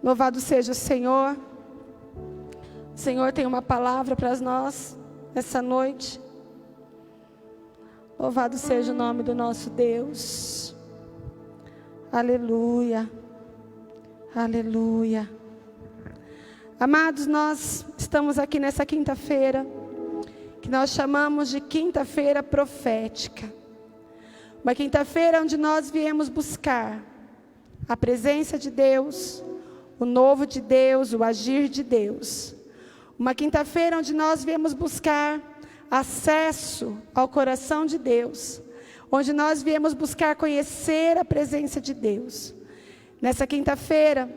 Louvado seja o Senhor. O Senhor tem uma palavra para nós nessa noite. Louvado seja o nome do nosso Deus. Aleluia. Aleluia. Amados, nós estamos aqui nessa quinta-feira, que nós chamamos de quinta-feira profética. Uma quinta-feira onde nós viemos buscar a presença de Deus, o novo de Deus, o agir de Deus. Uma quinta-feira onde nós viemos buscar acesso ao coração de Deus, onde nós viemos buscar conhecer a presença de Deus. Nessa quinta-feira,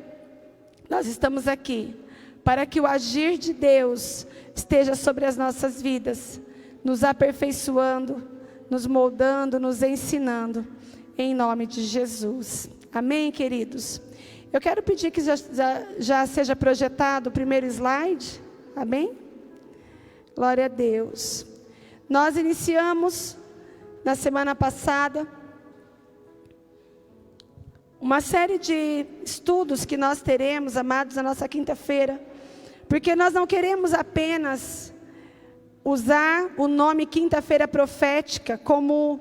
nós estamos aqui para que o agir de Deus esteja sobre as nossas vidas, nos aperfeiçoando, nos moldando, nos ensinando, em nome de Jesus. Amém, queridos? Eu quero pedir que já seja projetado o primeiro slide. Amém? Glória a Deus. Nós iniciamos, na semana passada, uma série de estudos que nós teremos, amados, na nossa quinta-feira, porque nós não queremos apenas usar o nome quinta-feira profética como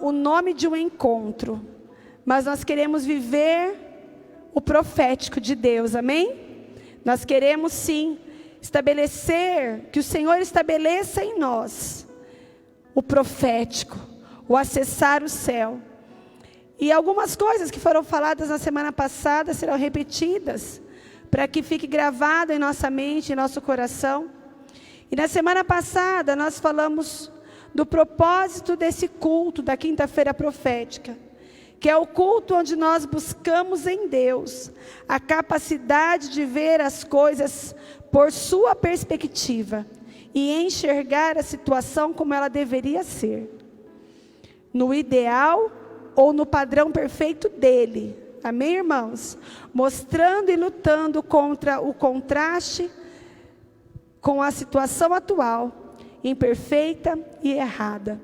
o nome de um encontro, mas nós queremos viver o profético de Deus, amém? Nós queremos sim estabelecer, que o Senhor estabeleça em nós o profético, o acessar o céu. E algumas coisas que foram faladas na semana passada serão repetidas, para que fique gravado em nossa mente, em nosso coração. E na semana passada nós falamos do propósito desse culto da quinta-feira profética, que é o culto onde nós buscamos em Deus a capacidade de ver as coisas por sua perspectiva e enxergar a situação como ela deveria ser, no ideal ou no padrão perfeito dele. Amém, irmãos? Mostrando e lutando contra o contraste com a situação atual, imperfeita e errada.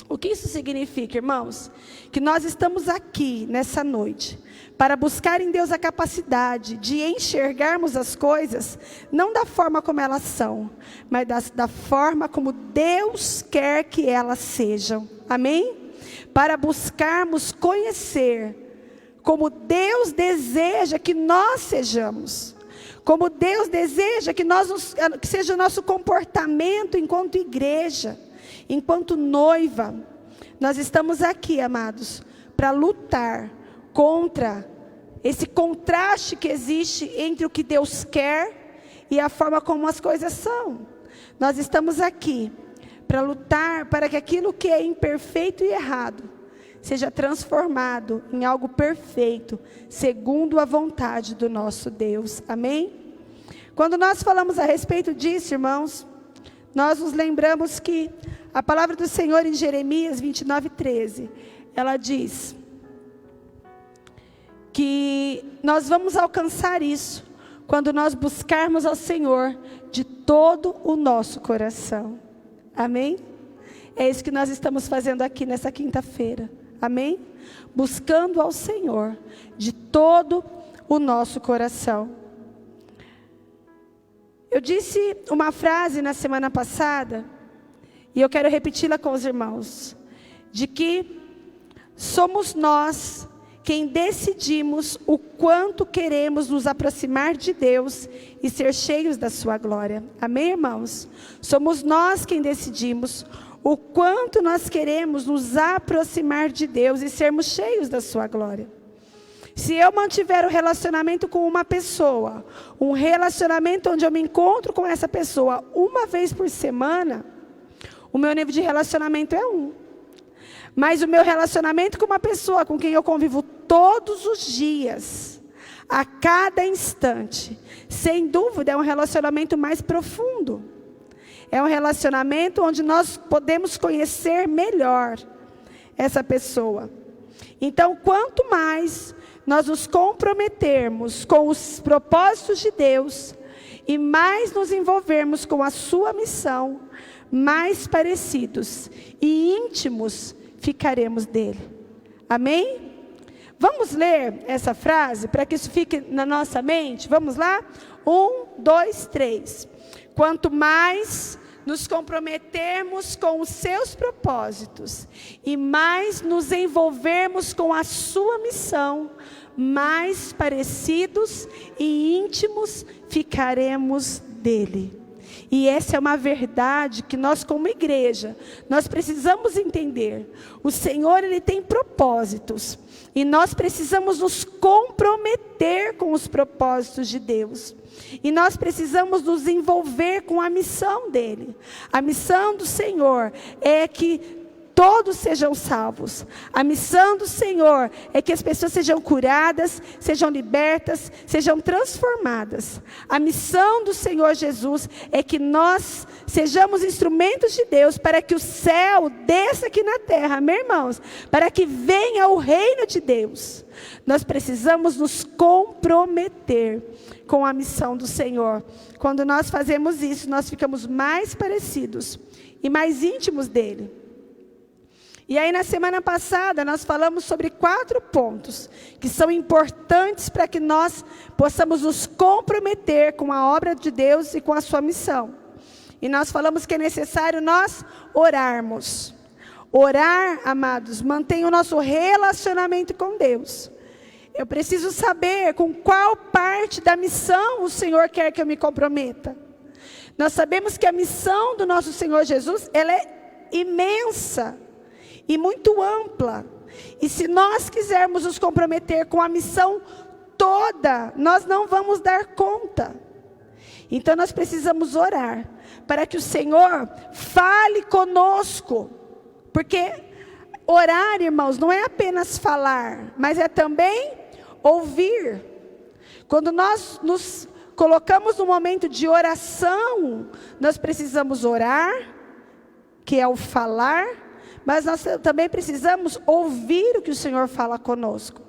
O que isso significa, irmãos? Que nós estamos aqui, nessa noite, para buscar em Deus a capacidade de enxergarmos as coisas, não da forma como elas são, mas da forma como Deus quer que elas sejam. Amém? Para buscarmos conhecer como Deus deseja que nós sejamos. Como Deus deseja que seja o nosso comportamento enquanto igreja. Enquanto noiva, nós estamos aqui, amados, para lutar contra esse contraste que existe entre o que Deus quer e a forma como as coisas são. Nós estamos aqui para lutar para que aquilo que é imperfeito e errado seja transformado em algo perfeito, segundo a vontade do nosso Deus. Amém? Quando nós falamos a respeito disso, irmãos, nós nos lembramos que a palavra do Senhor em Jeremias 29:13, ela diz que nós vamos alcançar isso quando nós buscarmos ao Senhor de todo o nosso coração. Amém? É isso que nós estamos fazendo aqui nessa quinta-feira. Amém? Buscando ao Senhor de todo o nosso coração. Eu disse uma frase na semana passada, e eu quero repeti-la com os irmãos, de que somos nós quem decidimos o quanto queremos nos aproximar de Deus e ser cheios da sua glória. Amém, irmãos? Somos nós quem decidimos o quanto nós queremos nos aproximar de Deus e sermos cheios da sua glória. Se eu mantiver um relacionamento com uma pessoa, um relacionamento onde eu me encontro com essa pessoa uma vez por semana, o meu nível de relacionamento é 1. Mas o meu relacionamento com uma pessoa com quem eu convivo todos os dias, a cada instante, sem dúvida é um relacionamento mais profundo. É um relacionamento onde nós podemos conhecer melhor essa pessoa. Então, quanto mais nós nos comprometermos com os propósitos de Deus e mais nos envolvermos com a sua missão, mais parecidos e íntimos ficaremos dele. Amém? Vamos ler essa frase para que isso fique na nossa mente? Vamos lá? 1, 2, 3. Quanto mais nos comprometermos com os seus propósitos e mais nos envolvermos com a sua missão, mais parecidos e íntimos ficaremos dele. E essa é uma verdade que nós, como igreja, nós precisamos entender. O Senhor, Ele tem propósitos. E nós precisamos nos comprometer com os propósitos de Deus. E nós precisamos nos envolver com a missão dEle. A missão do Senhor é que todos sejam salvos. A missão do Senhor é que as pessoas sejam curadas, sejam libertas, sejam transformadas. A missão do Senhor Jesus é que nós sejamos instrumentos de Deus para que o céu desça aqui na terra, meus irmãos, para que venha o reino de Deus. Nós precisamos nos comprometer com a missão do Senhor. Quando nós fazemos isso, nós ficamos mais parecidos e mais íntimos dEle. E aí na semana passada nós falamos sobre 4 pontos que são importantes para que nós possamos nos comprometer com a obra de Deus e com a sua missão. E nós falamos que é necessário nós orarmos. Orar, amados, mantém o nosso relacionamento com Deus. Eu preciso saber com qual parte da missão o Senhor quer que eu me comprometa. Nós sabemos que a missão do nosso Senhor Jesus, ela é imensa e muito ampla. E se nós quisermos nos comprometer com a missão toda, nós não vamos dar conta. Então nós precisamos orar para que o Senhor fale conosco. Porque orar, irmãos, não é apenas falar, mas é também ouvir. Quando nós nos colocamos no momento de oração, nós precisamos orar, que é o falar, mas nós também precisamos ouvir o que o Senhor fala conosco.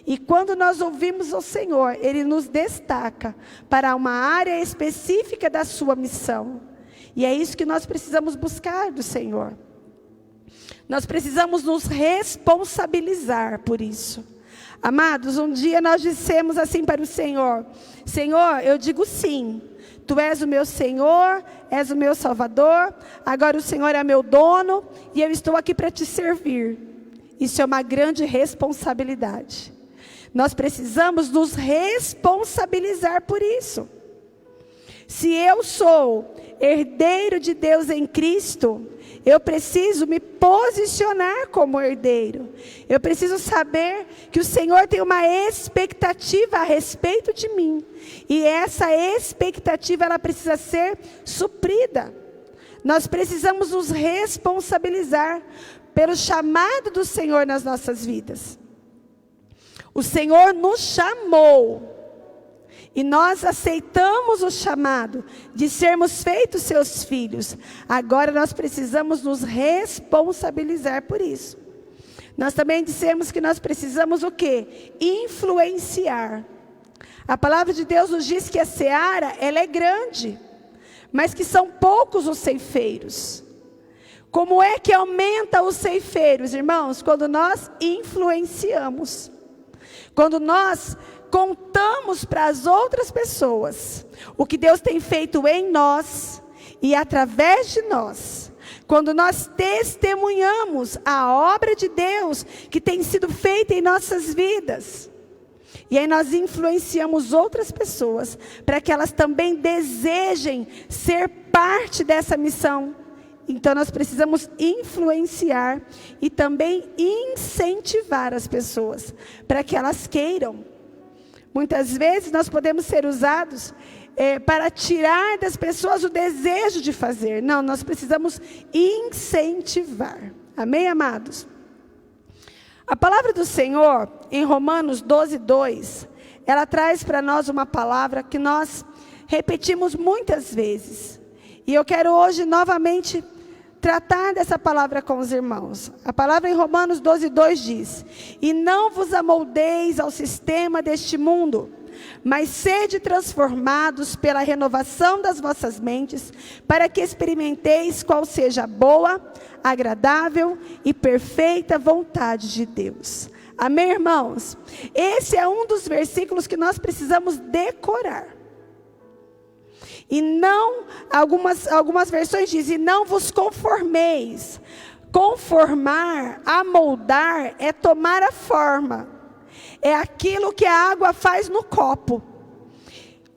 E quando nós ouvimos o Senhor, Ele nos destaca para uma área específica da sua missão. E é isso que nós precisamos buscar do Senhor. Nós precisamos nos responsabilizar por isso. Amados, um dia nós dissemos assim para o Senhor: Senhor, eu digo sim. Tu és o meu Senhor, és o meu Salvador, agora o Senhor é meu dono e eu estou aqui para te servir. Isso é uma grande responsabilidade. Nós precisamos nos responsabilizar por isso. Se eu sou herdeiro de Deus em Cristo, eu preciso me posicionar como herdeiro. Eu preciso saber que o Senhor tem uma expectativa a respeito de mim. E essa expectativa, ela precisa ser suprida. Nós precisamos nos responsabilizar pelo chamado do Senhor nas nossas vidas. O Senhor nos chamou. E nós aceitamos o chamado de sermos feitos seus filhos. Agora nós precisamos nos responsabilizar por isso. Nós também dissemos que nós precisamos o quê? Influenciar. A palavra de Deus nos diz que a seara, ela é grande, mas que são poucos os ceifeiros. Como é que aumenta os ceifeiros, irmãos? Quando nós influenciamos. Quando nós contamos para as outras pessoas o que Deus tem feito em nós e através de nós. Quando nós testemunhamos a obra de Deus que tem sido feita em nossas vidas. E aí nós influenciamos outras pessoas para que elas também desejem ser parte dessa missão. Então nós precisamos influenciar e também incentivar as pessoas para que elas queiram. Muitas vezes nós podemos ser usados para tirar das pessoas o desejo de fazer. Não, nós precisamos incentivar. Amém, amados? A palavra do Senhor, em Romanos 12:2, ela traz para nós uma palavra que nós repetimos muitas vezes. E eu quero hoje novamente tratar dessa palavra com os irmãos. A palavra em Romanos 12:2 diz: E não vos amoldeis ao sistema deste mundo, mas sede transformados pela renovação das vossas mentes, para que experimenteis qual seja a boa, agradável e perfeita vontade de Deus. Amém, irmãos? Esse é um dos versículos que nós precisamos decorar. E não, algumas versões dizem, não vos conformeis. Conformar, amoldar, é tomar a forma. É aquilo que a água faz no copo.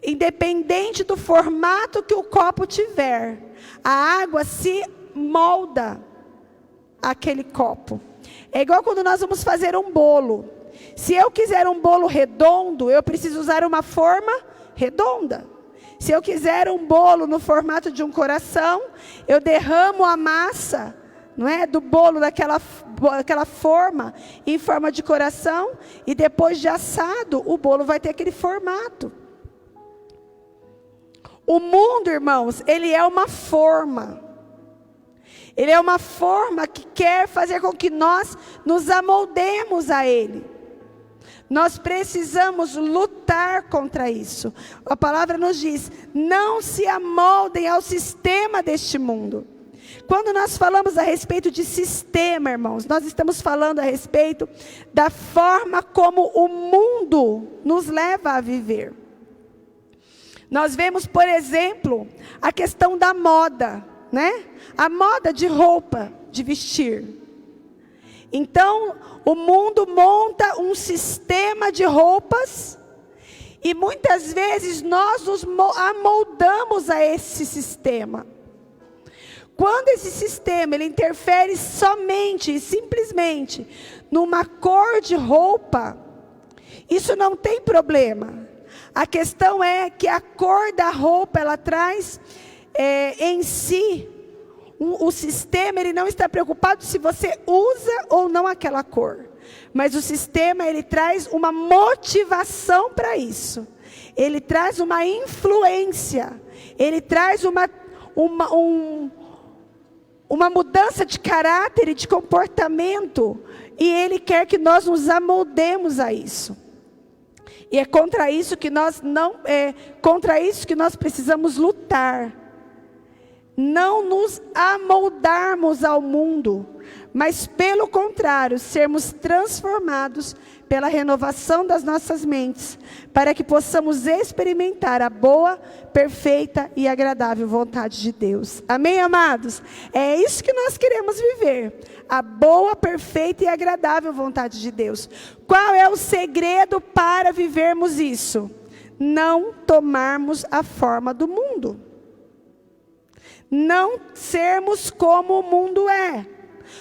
Independente do formato que o copo tiver, a água se molda aquele copo. É igual quando nós vamos fazer um bolo. Se eu quiser um bolo redondo, eu preciso usar uma forma redonda. Se eu quiser um bolo no formato de um coração, eu derramo a massa, não é, do bolo daquela forma, em forma de coração, e depois de assado, o bolo vai ter aquele formato. O mundo, irmãos, ele é uma forma. Ele é uma forma que quer fazer com que nós nos amoldemos a ele. Nós precisamos lutar contra isso. A palavra nos diz, não se amoldem ao sistema deste mundo. Quando nós falamos a respeito de sistema, irmãos, nós estamos falando a respeito da forma como o mundo nos leva a viver. Nós vemos, por exemplo, a questão da moda, né? A moda de roupa, de vestir. Então, o mundo monta um sistema de roupas e muitas vezes nós nos amoldamos a esse sistema. Quando esse sistema ele interfere somente e simplesmente numa cor de roupa, isso não tem problema. A questão é que a cor da roupa, ela traz em si, o sistema ele não está preocupado se você usa ou não aquela cor. Mas o sistema ele traz uma motivação para isso. Ele traz uma influência. Ele traz uma mudança de caráter e de comportamento. E ele quer que nós nos amoldemos a isso. E é contra isso que nós precisamos lutar. Não nos amoldarmos ao mundo, mas pelo contrário, sermos transformados pela renovação das nossas mentes, para que possamos experimentar a boa, perfeita e agradável vontade de Deus. Amém, amados? É isso que nós queremos viver, a boa, perfeita e agradável vontade de Deus. Qual é o segredo para vivermos isso? Não tomarmos a forma do mundo. Não sermos como o mundo é.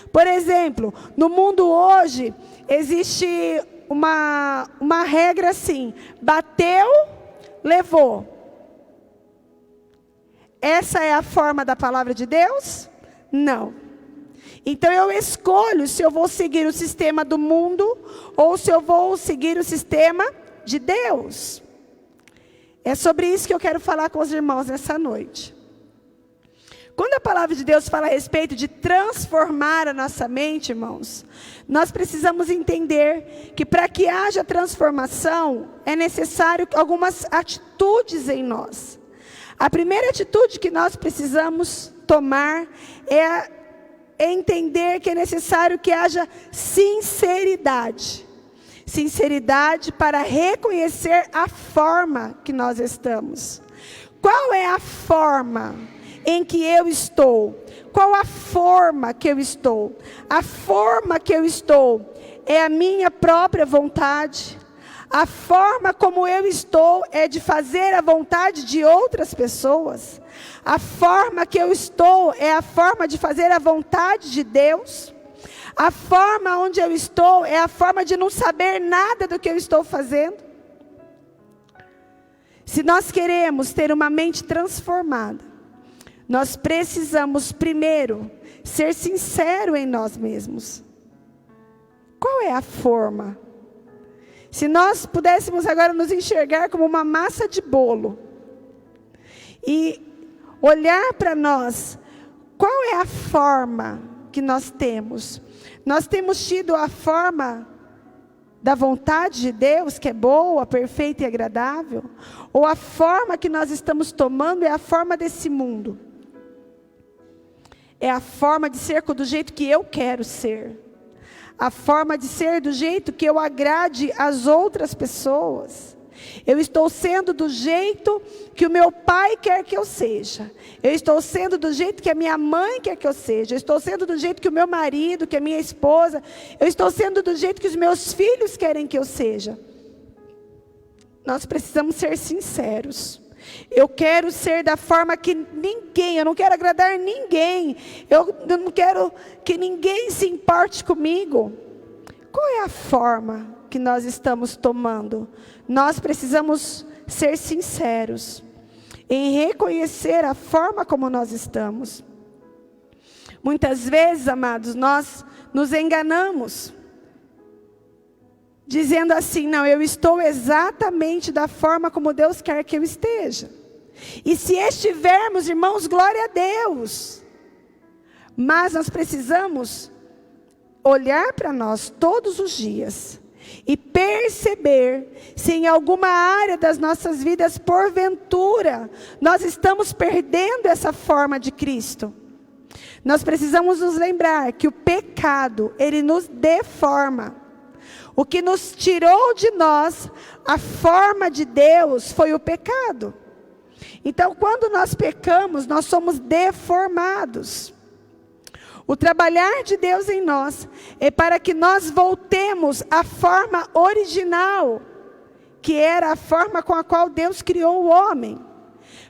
Por exemplo, no mundo hoje, existe uma regra assim, bateu, levou. Essa é a forma da palavra de Deus? Não. Então eu escolho se eu vou seguir o sistema do mundo ou se eu vou seguir o sistema de Deus. É sobre isso que eu quero falar com os irmãos nessa noite. Quando a palavra de Deus fala a respeito de transformar a nossa mente, irmãos, nós precisamos entender que para que haja transformação, é necessário algumas atitudes em nós. A primeira atitude que nós precisamos tomar é entender que é necessário que haja sinceridade. Sinceridade para reconhecer a forma que nós estamos. Qual é a forma em que eu estou? Qual a forma que eu estou? A forma que eu estou é a minha própria vontade. A forma como eu estou é de fazer a vontade de outras pessoas. A forma que eu estou é a forma de fazer a vontade de Deus. A forma onde eu estou é a forma de não saber nada do que eu estou fazendo. Se nós queremos ter uma mente transformada, nós precisamos primeiro ser sincero em nós mesmos. Qual é a forma? Se nós pudéssemos agora nos enxergar como uma massa de bolo e olhar para nós, qual é a forma que nós temos? Nós temos tido a forma da vontade de Deus, que é boa, perfeita e agradável? Ou a forma que nós estamos tomando é a forma desse mundo? É a forma de ser do jeito que eu quero ser. a forma de ser do jeito que eu agrade as outras pessoas. Eu estou sendo do jeito que o meu pai quer que eu seja. Eu estou sendo do jeito que a minha mãe quer que eu seja. Eu estou sendo do jeito que o meu marido, que a minha esposa. Eu estou sendo do jeito que os meus filhos querem que eu seja. Nós precisamos ser sinceros. Eu quero ser da forma que ninguém, eu não quero agradar ninguém. Eu não quero que ninguém se importe comigo. Qual é a forma que nós estamos tomando? Nós precisamos ser sinceros em reconhecer a forma como nós estamos. Muitas vezes, amados, nós nos enganamos, dizendo assim, não, eu estou exatamente da forma como Deus quer que eu esteja. E se estivermos, irmãos, glória a Deus. Mas nós precisamos olhar para nós todos os dias e perceber se em alguma área das nossas vidas, porventura, nós estamos perdendo essa forma de Cristo. Nós precisamos nos lembrar que o pecado, ele nos deforma. O que nos tirou de nós a forma de Deus foi o pecado. Então, quando nós pecamos, nós somos deformados. O trabalhar de Deus em nós é para que nós voltemos à forma original, que era a forma com a qual Deus criou o homem.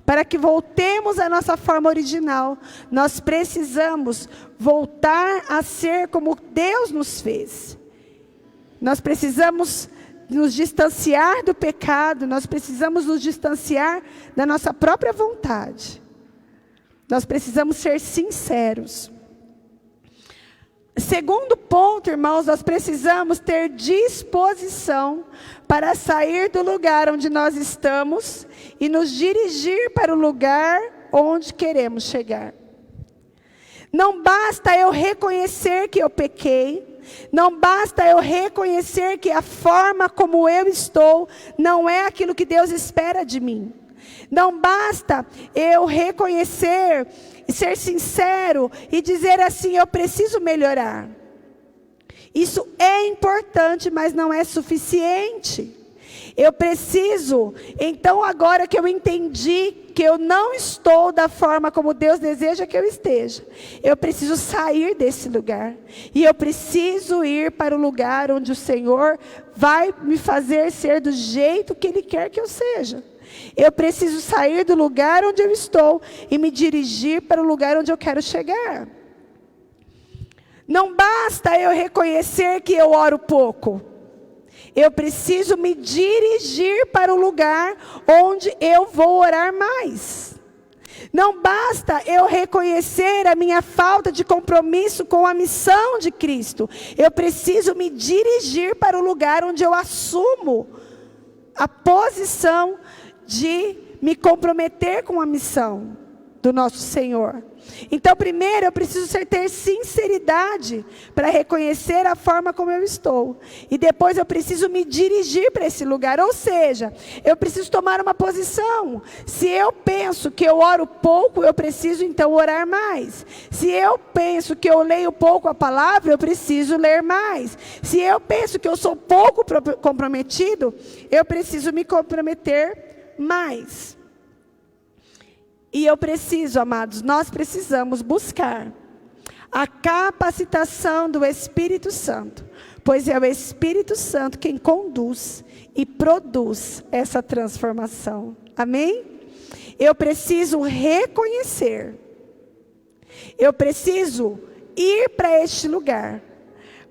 Para que voltemos à nossa forma original, nós precisamos voltar a ser como Deus nos fez. Nós precisamos nos distanciar do pecado, nós precisamos nos distanciar da nossa própria vontade. Nós precisamos ser sinceros. Segundo ponto, irmãos, nós precisamos ter disposição para sair do lugar onde nós estamos e nos dirigir para o lugar onde queremos chegar. Não basta eu reconhecer que eu pequei, não basta eu reconhecer que a forma como eu estou não é aquilo que Deus espera de mim. Não basta eu reconhecer e ser sincero e dizer assim, eu preciso melhorar. Isso é importante, mas não é suficiente. Eu preciso, então agora que eu entendi que eu não estou da forma como Deus deseja que eu esteja, eu preciso sair desse lugar. E eu preciso ir para o lugar onde o Senhor vai me fazer ser do jeito que Ele quer que eu seja. Eu preciso sair do lugar onde eu estou e me dirigir para o lugar onde eu quero chegar. Não basta eu reconhecer que eu oro pouco. Eu preciso me dirigir para o lugar onde eu vou orar mais. Não basta eu reconhecer a minha falta de compromisso com a missão de Cristo. Eu preciso me dirigir para o lugar onde eu assumo a posição de me comprometer com a missão do nosso Senhor. Então, primeiro, eu preciso ter sinceridade para reconhecer a forma como eu estou. E depois eu preciso me dirigir para esse lugar. Ou seja, eu preciso tomar uma posição. Se eu penso que eu oro pouco, eu preciso então orar mais. Se eu penso que eu leio pouco a palavra, eu preciso ler mais. Se eu penso que eu sou pouco comprometido, eu preciso me comprometer mais. E eu preciso, amados, nós precisamos buscar a capacitação do Espírito Santo, pois é o Espírito Santo quem conduz e produz essa transformação. Amém? Eu preciso reconhecer, eu preciso ir para este lugar,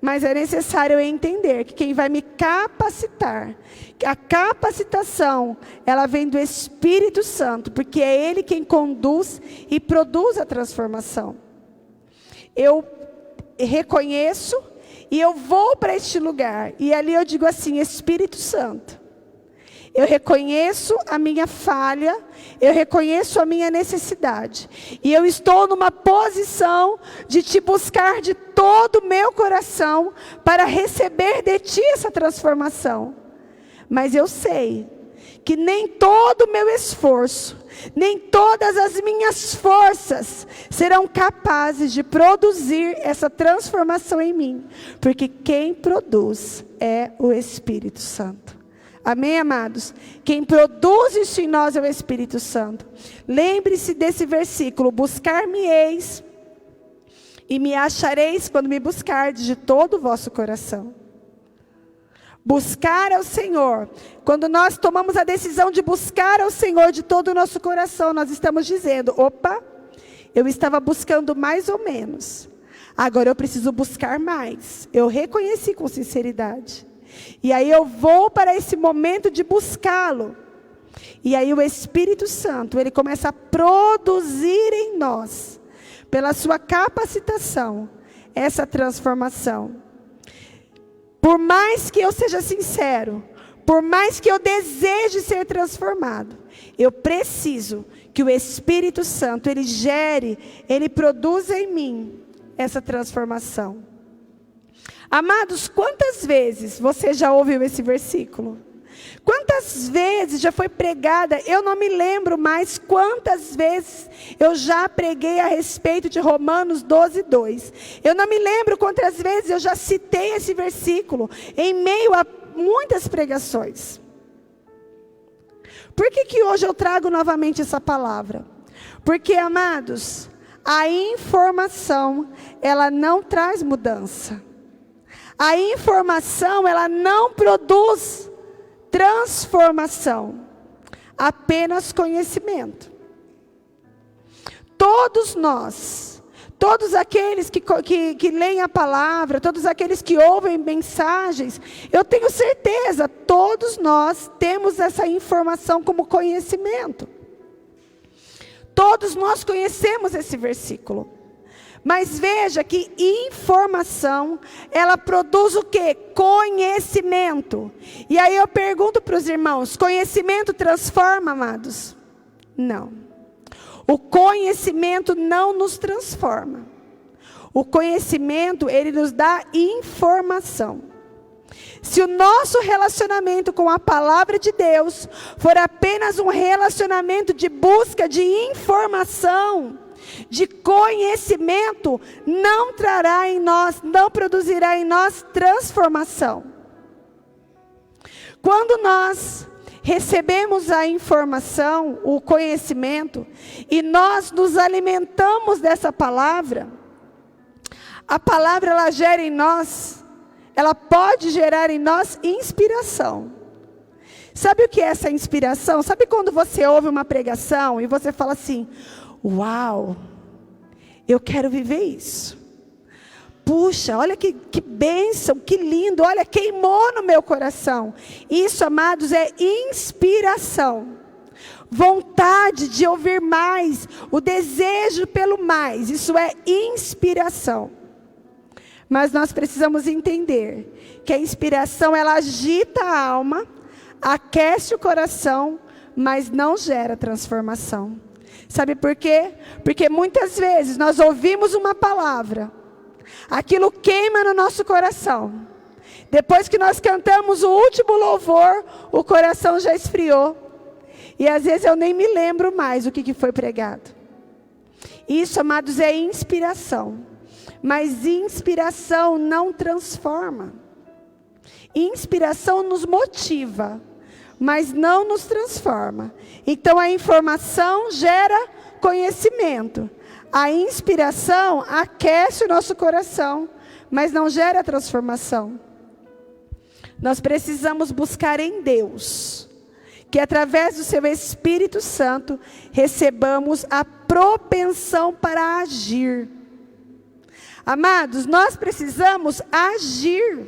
mas é necessário eu entender que quem vai me capacitar, a capacitação, ela vem do Espírito Santo, porque é Ele quem conduz e produz a transformação. Eu reconheço e eu vou para este lugar, e ali eu digo assim, Espírito Santo, eu reconheço a minha falha, eu reconheço a minha necessidade, e eu estou numa posição de te buscar de todo o meu coração, para receber de ti essa transformação. Mas eu sei que nem todo o meu esforço, nem todas as minhas forças serão capazes de produzir essa transformação em mim, porque quem produz é o Espírito Santo. Amém, amados? Quem produz isso em nós é o Espírito Santo. Lembre-se desse versículo: buscar-me-eis e me achareis quando me buscardes de todo o vosso coração. Buscar ao Senhor, quando nós tomamos a decisão de buscar ao Senhor de todo o nosso coração, nós estamos dizendo: opa, eu estava buscando mais ou menos, agora eu preciso buscar mais. Eu reconheci com sinceridade, e aí eu vou para esse momento de buscá-lo, e aí o Espírito Santo, ele começa a produzir em nós, pela sua capacitação, essa transformação. Por mais que eu seja sincero, por mais que eu deseje ser transformado, eu preciso que o Espírito Santo, ele gere, ele produza em mim essa transformação. Amados, quantas vezes você já ouviu esse versículo? Quantas vezes já foi pregada? Eu não me lembro mais quantas vezes eu já preguei a respeito de Romanos 12:2. Eu não me lembro quantas vezes eu já citei esse versículo em meio a muitas pregações. Por que hoje eu trago novamente essa palavra? Porque, amados, a informação, ela não traz mudança. A informação, ela não produz transformação, apenas conhecimento. Todos nós, todos aqueles que leem a palavra, todos aqueles que ouvem mensagens, eu tenho certeza, todos nós temos essa informação como conhecimento. Todos nós conhecemos esse versículo. Mas veja que informação, ela produz o quê? Conhecimento. E aí eu pergunto para os irmãos: conhecimento transforma, amados? Não. O conhecimento não nos transforma. O conhecimento, ele nos dá informação. Se o nosso relacionamento com a palavra de Deus for apenas um relacionamento de busca de informação, de conhecimento, não trará em nós, não produzirá em nós transformação. Quando nós recebemos a informação, o conhecimento, e nós nos alimentamos dessa palavra, a palavra, ela gera em nós, ela pode gerar em nós inspiração. Sabe o que é essa inspiração? Sabe quando você ouve uma pregação e você fala assim: uau, eu quero viver isso. Puxa, olha que bênção, que lindo, olha, queimou no meu coração. Isso, amados, é inspiração. Vontade de ouvir mais, o desejo pelo mais, isso é inspiração. Mas nós precisamos entender que a inspiração, ela agita a alma, aquece o coração, mas não gera transformação. Sabe por quê? Porque muitas vezes nós ouvimos uma palavra, aquilo queima no nosso coração. Depois que nós cantamos o último louvor, o coração já esfriou. E às vezes eu nem me lembro mais o que foi pregado. Isso, amados, é inspiração. Mas inspiração não transforma. Inspiração nos motiva, mas não nos transforma. Então a informação gera conhecimento. A inspiração aquece o nosso coração, mas não gera transformação. Nós precisamos buscar em Deus, que através do seu Espírito Santo recebamos a propensão para agir. Amados, nós precisamos agir.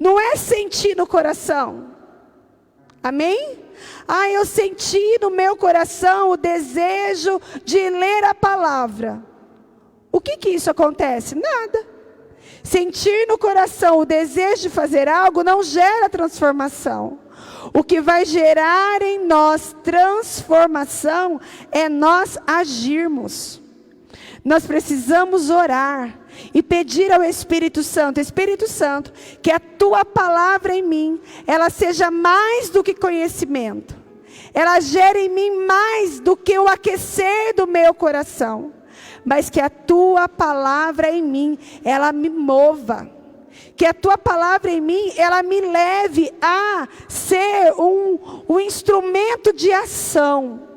Não é sentir no coração. Amém? Eu senti no meu coração o desejo de ler a palavra. O que isso acontece? Nada. Sentir no coração o desejo de fazer algo não gera transformação. O que vai gerar em nós transformação é nós agirmos. Nós precisamos orar e pedir ao Espírito Santo, que a tua palavra em mim, ela seja mais do que conhecimento. Ela gere em mim mais do que o aquecer do meu coração. Mas que a tua palavra em mim, ela me mova. Que a tua palavra em mim, ela me leve a ser um instrumento de ação.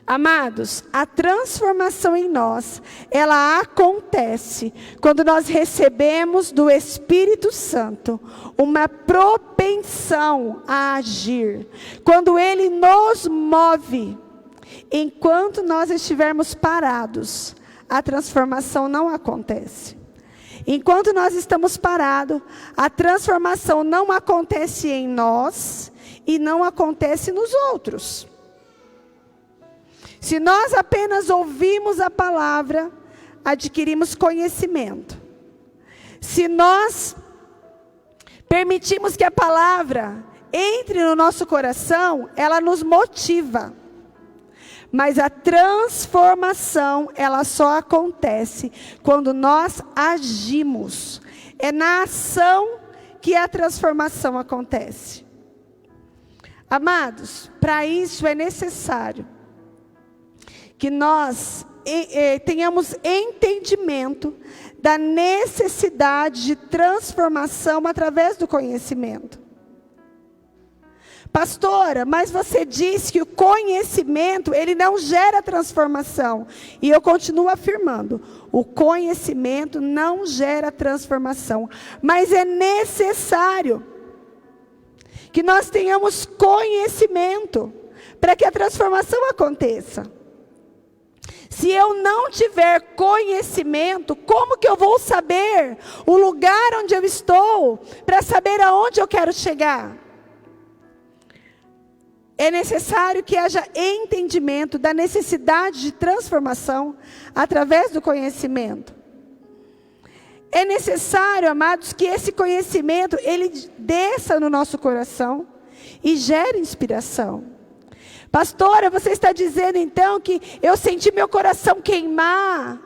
Amados, a transformação em nós, ela acontece quando nós recebemos do Espírito Santo uma propensão a agir. Quando Ele nos move, enquanto nós estivermos parados, a transformação não acontece. Enquanto nós estamos parados, a transformação não acontece em nós e não acontece nos outros. Se nós apenas ouvimos a palavra, adquirimos conhecimento. Se nós permitimos que a palavra entre no nosso coração, ela nos motiva. Mas a transformação, ela só acontece quando nós agimos. É na ação que a transformação acontece. Amados, para isso é necessário que nós tenhamos entendimento da necessidade de transformação através do conhecimento. Pastora, mas você disse que o conhecimento, ele não gera transformação. E eu continuo afirmando, o conhecimento não gera transformação. Mas é necessário que nós tenhamos conhecimento para que a transformação aconteça. Se eu não tiver conhecimento, como que eu vou saber o lugar onde eu estou, para saber aonde eu quero chegar? É necessário que haja entendimento da necessidade de transformação através do conhecimento. É necessário, amados, que esse conhecimento, ele desça no nosso coração e gere inspiração. Pastora, você está dizendo então que eu senti meu coração queimar.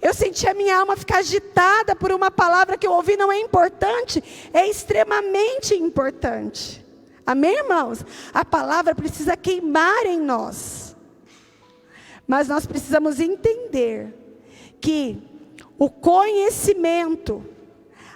Eu senti a minha alma ficar agitada por uma palavra que eu ouvi, não é importante? É extremamente importante. Amém, irmãos? A palavra precisa queimar em nós. Mas nós precisamos entender que o conhecimento,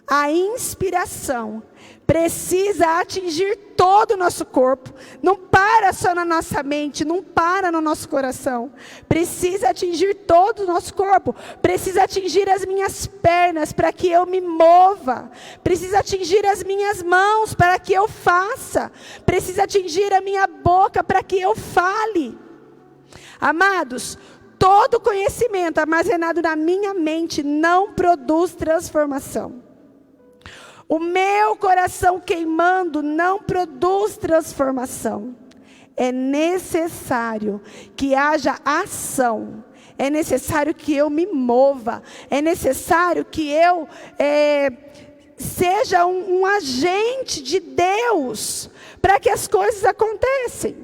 a inspiração, precisa atingir todo o nosso corpo. Não para só na nossa mente, não para no nosso coração. Precisa atingir todo o nosso corpo. Precisa atingir as minhas pernas para que eu me mova. Precisa atingir as minhas mãos para que eu faça. Precisa atingir a minha boca para que eu fale. Amados, todo conhecimento armazenado na minha mente não produz transformação. O meu coração queimando não produz transformação. É necessário que haja ação. É necessário que eu me mova. É necessário que eu seja um agente de Deus para que as coisas aconteçam.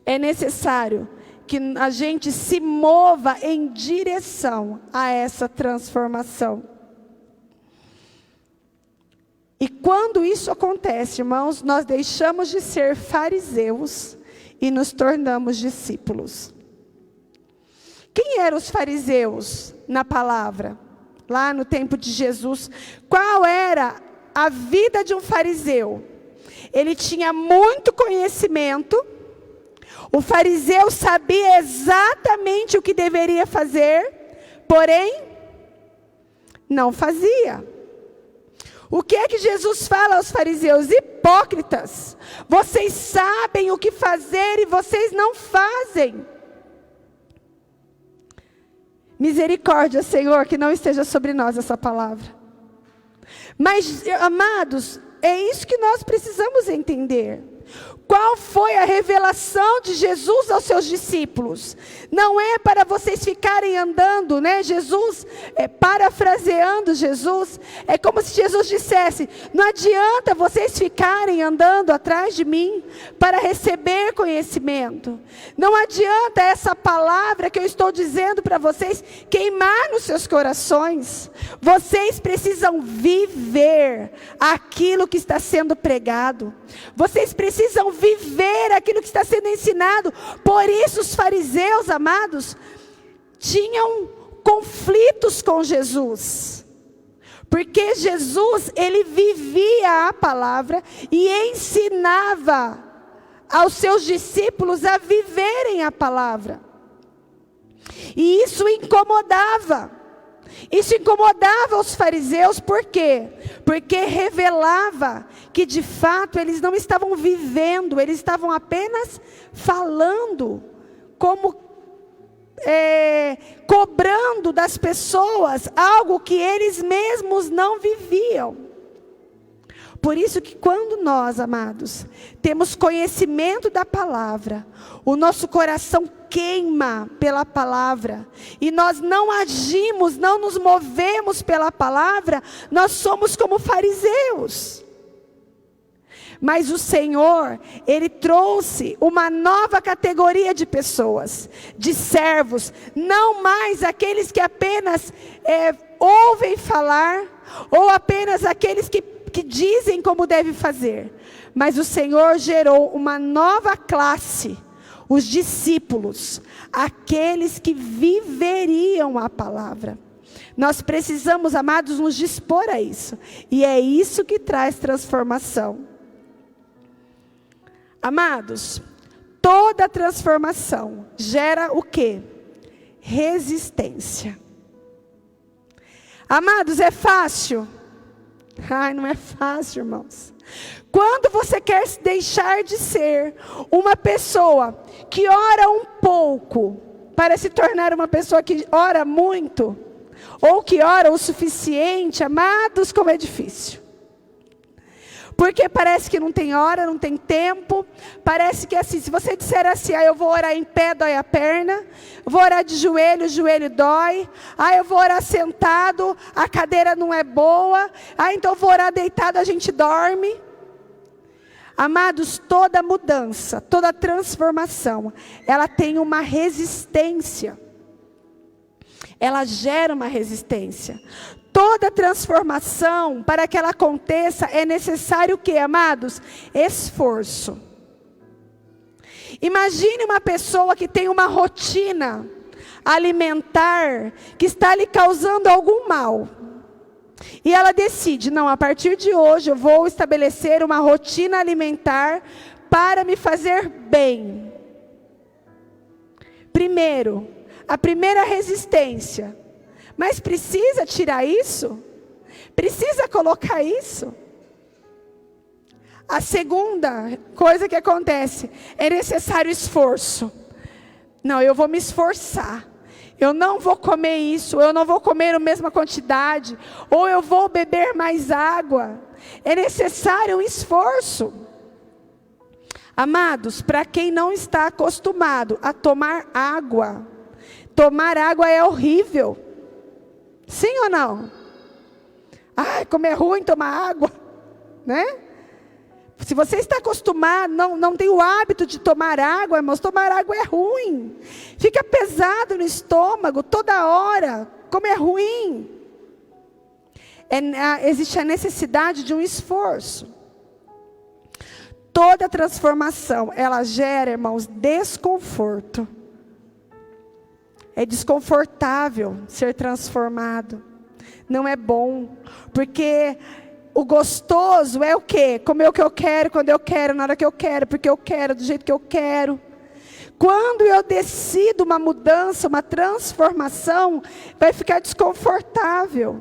É necessário que a gente se mova em direção a essa transformação. E quando isso acontece, irmãos, nós deixamos de ser fariseus e nos tornamos discípulos. Quem eram os fariseus na palavra? Lá no tempo de Jesus, qual era a vida de um fariseu? Ele tinha muito conhecimento. O fariseu sabia exatamente o que deveria fazer, porém, não fazia. O que é que Jesus fala aos fariseus? Hipócritas, vocês sabem o que fazer e vocês não fazem. Misericórdia, Senhor, que não esteja sobre nós essa palavra. Mas, amados, é isso que nós precisamos entender. Qual foi a revelação de Jesus aos seus discípulos? Não é para vocês ficarem andando, né? Jesus, parafraseando Jesus, é como se Jesus dissesse: não adianta vocês ficarem andando atrás de mim para receber conhecimento. Não adianta essa palavra que eu estou dizendo para vocês queimar nos seus corações. Vocês precisam viver aquilo que está sendo pregado. Vocês precisam viver aquilo que está sendo ensinado. Por isso os fariseus, amados, tinham conflitos com Jesus. Porque Jesus, ele vivia a palavra e ensinava aos seus discípulos a viverem a palavra. E isso incomodava. Isso incomodava os fariseus, por quê? Porque revelava que de fato eles não estavam vivendo, eles estavam apenas falando, como cobrando das pessoas algo que eles mesmos não viviam. Por isso que quando nós, amados, temos conhecimento da palavra, o nosso coração queima pela palavra, e nós não agimos, não nos movemos pela palavra, nós somos como fariseus. Mas o Senhor, Ele trouxe uma nova categoria de pessoas, de servos, não mais aqueles que apenas ouvem falar, ou apenas aqueles que dizem como deve fazer. Mas o Senhor gerou uma nova classe, os discípulos, aqueles que viveriam a palavra. Nós precisamos, amados, nos dispor a isso, e é isso que traz transformação. Amados, toda transformação gera o quê? Resistência. Amados, é fácil? Ai, não é fácil, irmãos. Quando você quer deixar de ser uma pessoa que ora um pouco, para se tornar uma pessoa que ora muito, ou que ora o suficiente, amados, como é difícil. Porque parece que não tem hora, não tem tempo. Parece que assim, se você disser assim: eu vou orar em pé, dói a perna. Eu vou orar de joelho, o joelho dói. Eu vou orar sentado, a cadeira não é boa. Então eu vou orar deitado, a gente dorme. Amados, toda mudança, toda transformação, ela tem uma resistência. Ela gera uma resistência. Toda transformação, para que ela aconteça, é necessário o quê, amados? Esforço. Imagine uma pessoa que tem uma rotina alimentar que está lhe causando algum mal. E ela decide: não, a partir de hoje eu vou estabelecer uma rotina alimentar para me fazer bem. Primeiro, a primeira resistência. Mas precisa tirar isso? Precisa colocar isso? A segunda coisa que acontece, é necessário esforço. Não, eu vou me esforçar. Eu não vou comer isso, eu não vou comer a mesma quantidade, ou eu vou beber mais água. É necessário um esforço. Amados, para quem não está acostumado a tomar água é horrível. Sim ou não? Como é ruim tomar água, né? Se você está acostumado, não tem o hábito de tomar água, irmãos, tomar água é ruim. Fica pesado no estômago toda hora, como é ruim. Existe a necessidade de um esforço. Toda transformação, ela gera, irmãos, desconforto. É desconfortável ser transformado. Não é bom. Porque o gostoso é o quê? Comer o que eu quero, quando eu quero, na hora que eu quero, porque eu quero, do jeito que eu quero. Quando eu decido uma mudança, uma transformação, vai ficar desconfortável.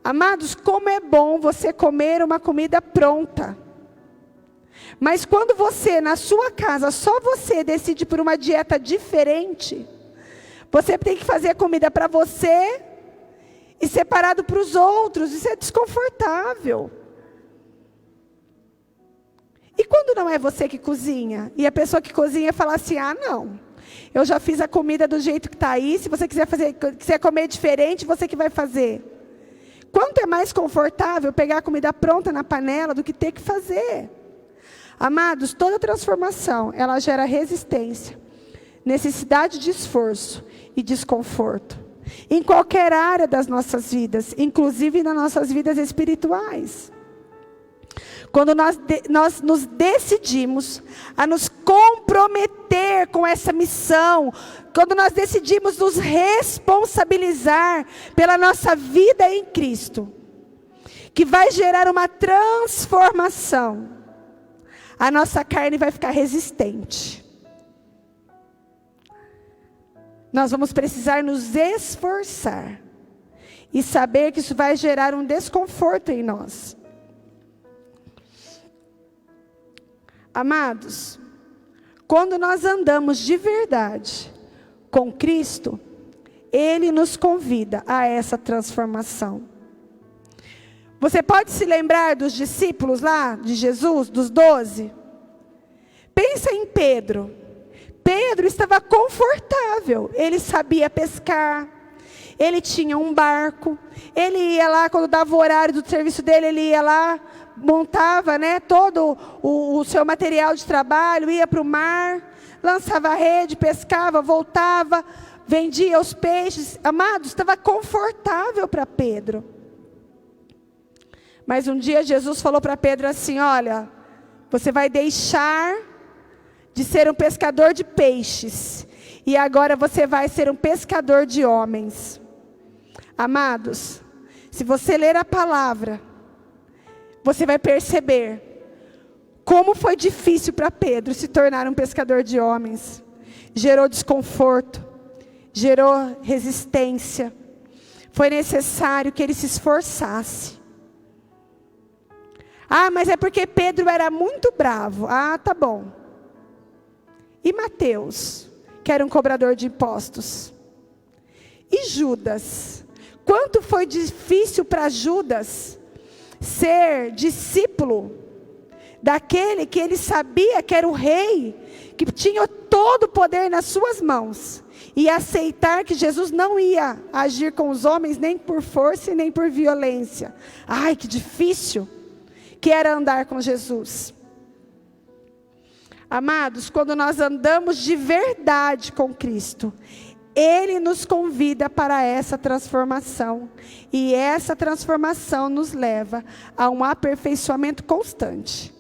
Amados, como é bom você comer uma comida pronta. Mas quando você, na sua casa, só você decide por uma dieta diferente, você tem que fazer comida para você e separado para os outros. Isso é desconfortável. não é você que cozinha? E a pessoa que cozinha fala assim, não, eu já fiz a comida do jeito que está aí, se você quiser comer diferente, você que vai fazer. Quanto é mais confortável pegar a comida pronta na panela do que ter que fazer? Amados, toda transformação, ela gera resistência, necessidade de esforço e desconforto. Em qualquer área das nossas vidas, inclusive nas nossas vidas espirituais. Quando nós nos decidimos a nos comprometer com essa missão, quando nós decidimos nos responsabilizar pela nossa vida em Cristo, que vai gerar uma transformação, a nossa carne vai ficar resistente. Nós vamos precisar nos esforçar e saber que isso vai gerar um desconforto em nós. Amados, quando nós andamos de verdade com Cristo, Ele nos convida a essa transformação. Você pode se lembrar dos discípulos lá de Jesus, dos 12? Pensa em Pedro. Pedro estava confortável, ele sabia pescar, ele tinha um barco, ele ia lá, quando dava o horário do serviço dele, ele ia lá, montava, todo o seu material de trabalho, ia para o mar, lançava a rede, pescava, voltava, vendia os peixes. Amados, estava confortável para Pedro. Mas um dia Jesus falou para Pedro assim, olha, você vai deixar de ser um pescador de peixes, e agora você vai ser um pescador de homens. Amados, se você ler a palavra, você vai perceber como foi difícil para Pedro se tornar um pescador de homens. Gerou desconforto, gerou resistência. Foi necessário que ele se esforçasse. Mas é porque Pedro era muito bravo. Tá bom. E Mateus, que era um cobrador de impostos? E Judas? Quanto foi difícil para Judas ser discípulo daquele que ele sabia que era o rei, que tinha todo o poder nas suas mãos, e aceitar que Jesus não ia agir com os homens nem por força e nem por violência. Que difícil que era andar com Jesus. Amados, quando nós andamos de verdade com Cristo, Ele nos convida para essa transformação. E essa transformação nos leva a um aperfeiçoamento constante.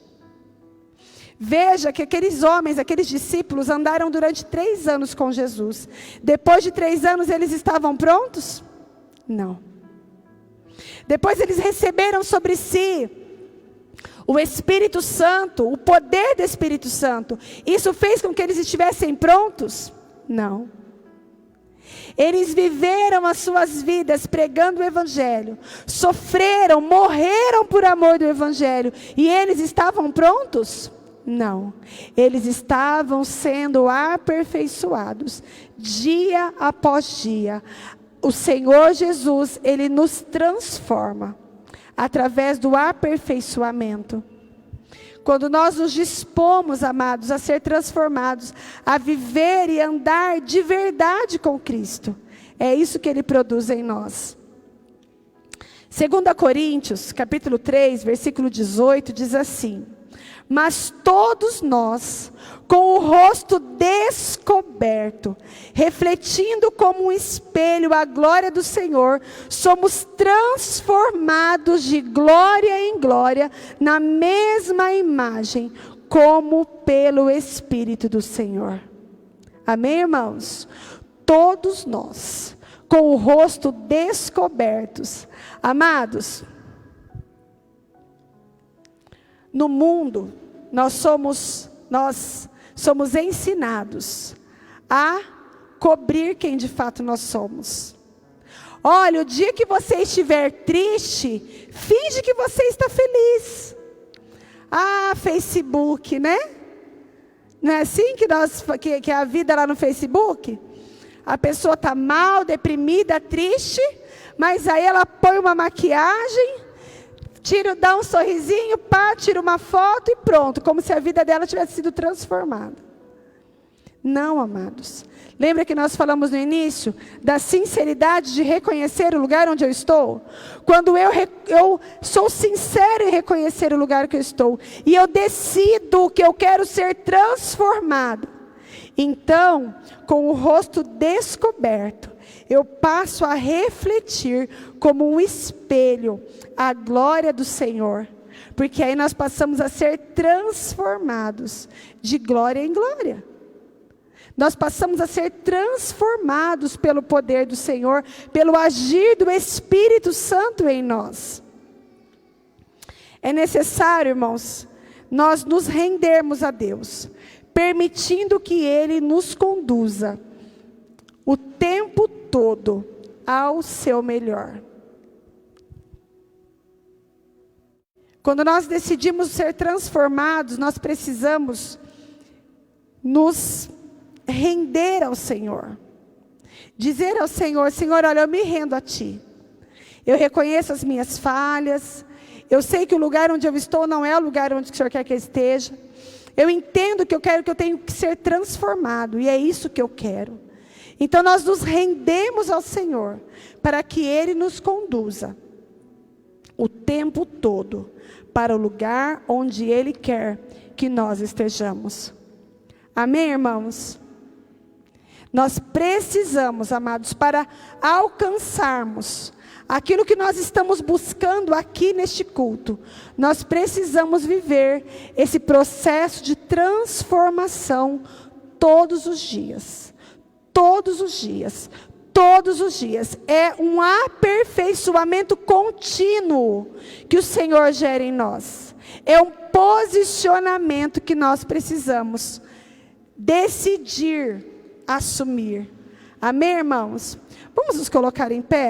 Veja que aqueles homens, aqueles discípulos andaram durante 3 anos com Jesus. Depois de 3 anos eles estavam prontos? Não. Depois eles receberam sobre si o Espírito Santo, o poder do Espírito Santo. Isso fez com que eles estivessem prontos? Não. Eles viveram as suas vidas pregando o Evangelho. Sofreram, morreram por amor do Evangelho. E eles estavam prontos? Não. Eles estavam sendo aperfeiçoados dia após dia. O Senhor Jesus, Ele nos transforma através do aperfeiçoamento. Quando nós nos dispomos, amados, a ser transformados, a viver e andar de verdade com Cristo, é isso que Ele produz em nós. 2 Coríntios, capítulo 3, versículo 18, diz assim: mas todos nós, com o rosto descoberto, refletindo como um espelho a glória do Senhor, somos transformados de glória em glória, na mesma imagem, como pelo Espírito do Senhor. Amém, irmãos? Todos nós, com o rosto descobertos. Amados, no mundo, nós somos ensinados a cobrir quem de fato nós somos. Olha, o dia que você estiver triste, finge que você está feliz. Facebook, né? Não é assim que é a vida lá no Facebook? A pessoa está mal, deprimida, triste, mas aí ela põe uma maquiagem, Dá um sorrisinho, pá, tira uma foto e pronto, como se a vida dela tivesse sido transformada. Não, amados. Lembra que nós falamos no início da sinceridade de reconhecer o lugar onde eu estou? Quando eu sou sincero em reconhecer o lugar que eu estou, e eu decido que eu quero ser transformado, então, com o rosto descoberto, eu passo a refletir como um espelho a glória do Senhor. Porque aí nós passamos a ser transformados de glória em glória. Nós passamos a ser transformados pelo poder do Senhor, pelo agir do Espírito Santo em nós. É necessário, irmãos, nós nos rendermos a Deus, permitindo que Ele nos conduza o tempo todo ao seu melhor. Quando nós decidimos ser transformados, nós precisamos nos render ao Senhor. Dizer ao Senhor: Senhor, olha, eu me rendo a Ti. Eu reconheço as minhas falhas. Eu sei que o lugar onde eu estou não é o lugar onde o Senhor quer que eu esteja. Eu entendo que eu tenho que ser transformado. E é isso que eu quero. Então nós nos rendemos ao Senhor, para que Ele nos conduza o tempo todo para o lugar onde Ele quer que nós estejamos. Amém, irmãos? Nós precisamos, amados, para alcançarmos aquilo que nós estamos buscando aqui neste culto, nós precisamos viver esse processo de transformação todos os dias. Todos os dias. Todos os dias. É um aperfeiçoamento contínuo que o Senhor gera em nós. É um posicionamento que nós precisamos decidir assumir. Amém, irmãos? Vamos nos colocar em pé?